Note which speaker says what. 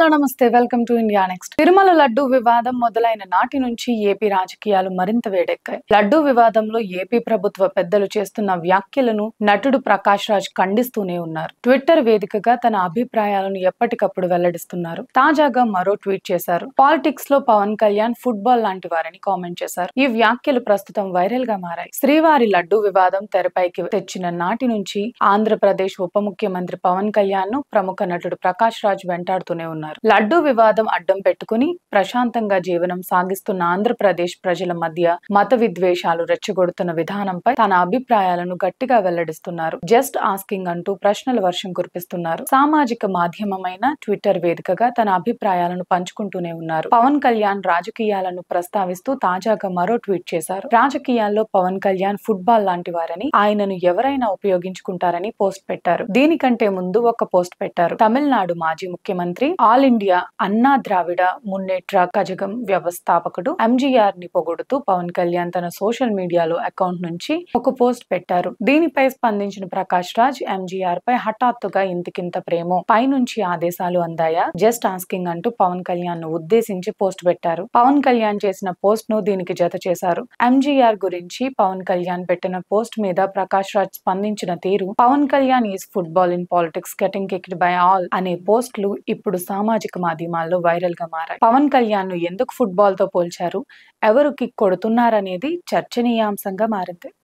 Speaker 1: Hello నమస్తే welcome to India next. Tirumala laddu వివాదం మొదలైన నాటి నుంచి ఏపీ రాజకీయాలు మరింత వేడెక్కాయి. లడ్డు వివాదంలో ఏపీ ప్రభుత్వ పెద్దలు చేస్తున్న వ్యాఖ్యలను నటుడు ప్రకాష్ రాజ్ ఖండిస్తూనే ఉన్నారు. ట్విట్టర్ వేదికగా తన అభిప్రాయాలను ఎప్పటికప్పుడు వెల్లడిస్తున్నారు. తాజాగా మరో ట్వీట్ చేశారు. పాలిటిక్స్ లో పవన్ కళ్యాణ్ ఫుట్బాల్ లాంటి వారని కామెంట్ చేశారు. ఈ వ్యాఖ్యలు ప్రస్తుతం వైరల్ గా మారాయి. శ్రీవారి లడ్డు వివాదం తెరపైకి తెచ్చిన నాటి నుంచి ఆంధ్రప్రదేశ్ ఉప ముఖ్యమంత్రి పవన్ కళ్యాణ్ ను ప్రముఖ నటుడు ప్రకాష్ రాజ్ వెంటాడుతూనే ఉన్నారు. లడ్డు వివాదం అడ్డం పెట్టుకుని ప్రశాంతంగా జీవనం సాగిస్తున్న ఆంధ్రప్రదేశ్ ప్రజల మధ్య మత విద్వేషాలు రెచ్చగొడుతున్న విధానంపై తన అభిప్రాయాలను గట్టిగా వెల్లడిస్తున్నారు. జస్ట్ ఆస్కింగ్ అంటూ ప్రశ్నల వర్షం కురిపిస్తున్నారు. సామాజిక మాధ్యమమైన ట్విట్టర్ వేదికగా తన అభిప్రాయాలను పంచుకుంటూనే ఉన్నారు. పవన్ కళ్యాణ్ రాజకీయాలను ప్రస్తావిస్తూ తాజాగా మరో ట్వీట్ చేశారు. రాజకీయాల్లో పవన్ కళ్యాణ్ ఫుట్బాల్ లాంటి వారని, ఆయనను ఎవరైనా ఉపయోగించుకుంటారని పోస్ట్ పెట్టారు. దీనికంటే ముందు ఒక పోస్ట్ పెట్టారు. తమిళనాడు మాజీ ముఖ్యమంత్రి, ఆల్ ఇండియా అన్నా ద్రావిడ మున్నేట్ర కజగం వ్యవస్థాపకుడు ఎంజీఆర్ ని పొగుడుతూ పవన్ కళ్యాణ్ తన సోషల్ మీడియాలో అకౌంట్ నుంచి ఒక పోస్ట్ పెట్టారు. దీనిపై స్పందించిన ప్రకాష్ రాజ్, ఎంజీఆర్ పై హఠాత్తుగా ఇంతకింత ప్రేమో, పైనుంచి ఆదేశాలు అందాయా, జస్ట్ ఆస్కింగ్ అంటూ పవన్ కళ్యాణ్ ను ఉద్దేశించి పోస్ట్ పెట్టారు. పవన్ కళ్యాణ్ చేసిన పోస్ట్ ను దీనికి జత చేశారు. ఎంజీఆర్ గురించి పవన్ కళ్యాణ్ పెట్టిన పోస్ట్ మీద ప్రకాష్ రాజ్ స్పందించిన తీరు, Pawan Kalyan is football in politics getting kicked by all అనే పోస్టులు ఇప్పుడు సామాజిక మాధ్యమాల్లో వైరల్ గా మారాయి. పవన్ కళ్యాణ్ ను ఎందుకు ఫుట్బాల్ తో పోల్చారు, ఎవరు కిక్ కొడుతున్నారనేది చర్చనీయాంశంగా మారింది.